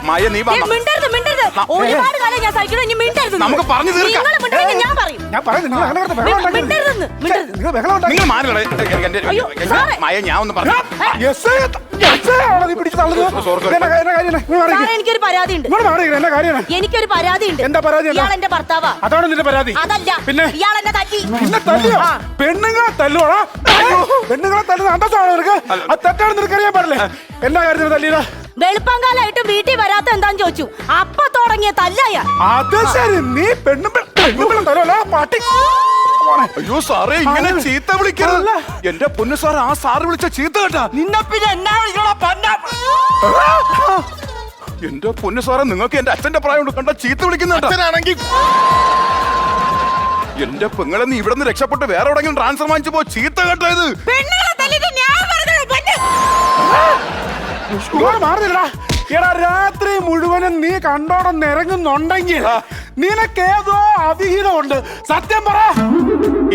മായ നീ വന്നോ? മിണ്ടരുത് മിണ്ടരുത്. ഒരുപാട് കാലം ഞാൻ സഹിക്കണം. ഇനി മിണ്ടരുത്. നമുക്ക് പറഞ്ഞു തീർക്കാം. നിങ്ങൾ മിണ്ടരുത്, ഞാൻ പറയും. മിണ്ടരുതെന്ന് മിണ്ടരുത്. നിങ്ങൾ മാറില്ലേ? അയ്യോ, സാറേ. മായ ഞാൻ ഒന്ന് പറഞ്ഞു. സാറേ, എനിക്കൊരു പരാതി ഉണ്ട്. എനിക്കൊരു പരാതി ഉണ്ട്. എന്താ പരാതി? ഇയാൾ എന്റെ ഭർത്താവാ. അതാണ് നിന്റെ പരാതി? അതല്ല, പിന്നെ ഇയാൾ എന്നെ തല്ലി. പിന്നെ തല്ലിയോ? പെണ്ണുങ്ങളെ തല്ലോടാ? പെണ്ണുങ്ങളെ തല്ലുന്ന അന്തസ്സാണോ നിനക്ക്? അത് തെറ്റാണ് നിനക്കറിയാൻ പാടില്ലേ? എല്ലാ കാര്യത്തിനും തല്ലിയതാ. വെളുപ്പങ്കാലായിട്ട് വീട്ടിൽ വരാത്ത എന്താന്ന് ചോദിച്ചു. അപ്പൊ തുടങ്ങിയ തല്ലായ. അത് ശരി, നീ പെണ്ണും തല്ലോ പാട്ടി. അയ്യോ സാറേ, ഇങ്ങനെ ചീത്ത വിളിക്കരുത്. എന്റെ പൊന്നു സാറ്, ആ സാറ് വിളിച്ച ചീത്ത കേട്ടാ. നിന്നെ പിന്നെ എന്നാ വിളിക്കണോ പന്ന? എന്റെ പൊന്നു സാറേ, നിങ്ങൾക്ക് എന്റെ അച്ഛന്റെ പ്രായം കണ്ട ചീത്ത വിളിക്കുന്നുണ്ടെങ്കിൽ എന്റെ പെങ്ങളെ നീ ഇവിടെ നിന്ന് രക്ഷപ്പെട്ട് വേറെ എവിടെങ്കിലും ട്രാൻസ്ഫർ വാങ്ങിച്ചു പോ. ചീത്ത കേട്ടത് മാറുന്നില്ലടാ. എടാ, രാത്രി മുഴുവനും നീ കണ്ടോടെ നിരങ്ങുന്നുണ്ടെങ്കിൽ നിനക്കേതോ അവിഹിതമുണ്ട്. സത്യം പറ.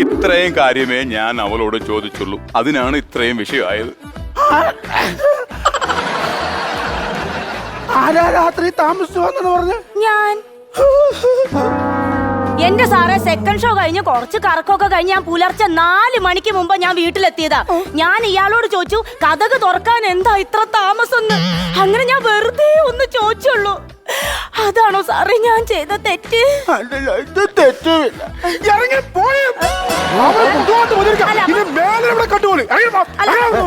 ഇത്രയും കാര്യമേ ഞാൻ അവളോട് ചോദിച്ചുള്ളൂ. അതിനാണ് ഇത്രയും വിഷയമായത്. ആരാ രാത്രി താമസിച്ചു വന്നെന്ന് പറഞ്ഞു? ഞാൻ. എന്റെ സാറേ, സെക്കൻഡ് ഷോ കഴിഞ്ഞ് കുറച്ച് കറക്കമൊക്കെ കഴിഞ്ഞ് ഞാൻ പുലർച്ചെ 4 മണിക്ക് മുമ്പ് ഞാൻ വീട്ടിലെത്തിയതാ. ഞാൻ ഇയാളോട് ചോദിച്ചു, കതക് തുറക്കാൻ എന്താ ഇത്ര താമസം? അങ്ങനെ ഞാൻ വെറുതെ ഒന്ന് ചോദിച്ചുള്ളൂ. അതാണോ സാറേ ഞാൻ ചെയ്ത തെറ്റ്? ഇറങ്ങി പോയി.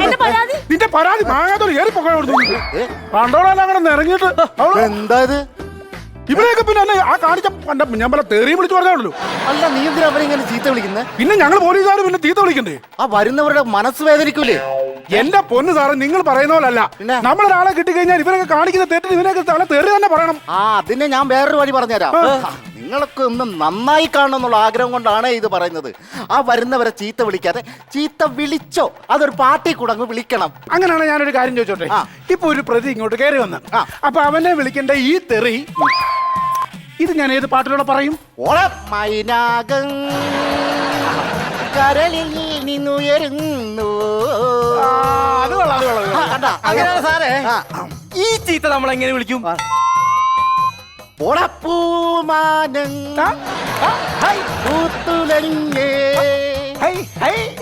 എന്റെ പരാതി നിന്റെ പരാതി മാങ്ങാത്തോട് ഏറി പോകാൻ കണ്ടോളെല്ലാം അങ്ങനെ ഇറങ്ങിയിട്ട് എന്താ ഇത്? ഇവരെയൊക്കെ പിന്നെ ആ കാണിച്ച ഞാൻ പല തെറിയും വിളിച്ചു പറഞ്ഞാണല്ലോ. അല്ല, നീ എന്തിനാ അവരിങ്ങനെ ചീത്ത വിളിക്കുന്നത്? പിന്നെ ഞങ്ങൾ പോലീസുകാർ പിന്നെ ചീത്ത വിളിക്കണ്ടേ? ആ വരുന്നവരുടെ മനസ്സ് വേദനിക്കൂലേ? എന്റെ പൊന്ന് സാറേ, നിങ്ങൾ പറയുന്ന പോലല്ല. നമ്മളൊരാളെ കിട്ടിക്കഴിഞ്ഞാൽ ഇവരൊക്കെ കാണിക്കുന്ന തെറ്റിന് ഇവനൊക്കെ തല തെറി തന്നെ പറയണം. ആ, അതിനെ ഞാൻ വേറൊരു വഴി പറഞ്ഞുതരാം. നിങ്ങൾക്ക് ഒന്ന് നന്നായി കാണണം എന്നുള്ള ആഗ്രഹം കൊണ്ടാണ് ഇത് പറയുന്നത്. ആ വരുന്നവരെ ചീത്ത വിളിക്കാതെ ചീത്ത വിളിച്ചോ, അതൊരു പാർട്ടി കൂടെ അങ്ങ് വിളിക്കണം. അങ്ങനെയാണ് ഞാനൊരു കാര്യം ചോദിച്ചോട്ടെ. ഇപ്പൊ ഒരു പ്രതി ഇങ്ങോട്ട് കയറി വന്ന് അപ്പൊ അവനെ വിളിക്കേണ്ട ഈ തെറി ഇത് ഞാൻ ഏത് പാട്ടിലൂടെ പറയും? ഓളമൈനാകം കരളിൽ നിന്നുയരുന്നു. അത് കൊള്ളാം. അങ്ങനെയാണ് സാറേ. ഈ ചീത്ത നമ്മൾ എങ്ങനെ വിളിക്കും? ഓളപ്പൂമാനം പൂത്തുലഞ്ഞേ